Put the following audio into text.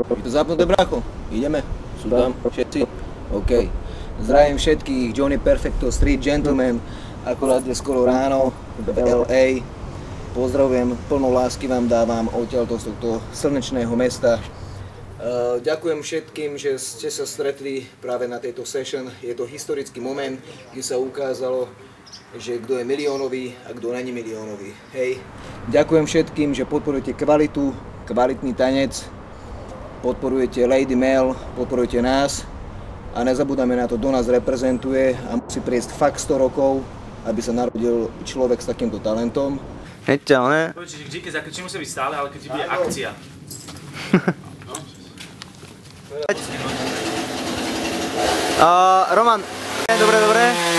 Je to zapnuté, bracho? Ideme? Sú tam všetci? OK. Zdravím všetkých, Johnny Perfecto, Street Gentleman. Akurát je skoro ráno v LA. Pozdravujem, plno lásky vám dávam odtiaľto z tohto slnečného mesta. Ďakujem všetkým, že ste sa stretli práve na tejto session. Je to historický moment, kde sa ukázalo, že kto je miliónový a kto není miliónový. Hej. Ďakujem všetkým, že podporujete kvalitu, kvalitný tanec, podporujete Lady Mel, podporujete nás a nezabúdame na to, kto nás reprezentuje a musí prejsť fakt 100 rokov, aby sa narodil človek s takýmto talentom. Heďte, ne? Počuť, vždy, keď zakričím, musí byť stále, ale keď bude akcia. Roman, dobre.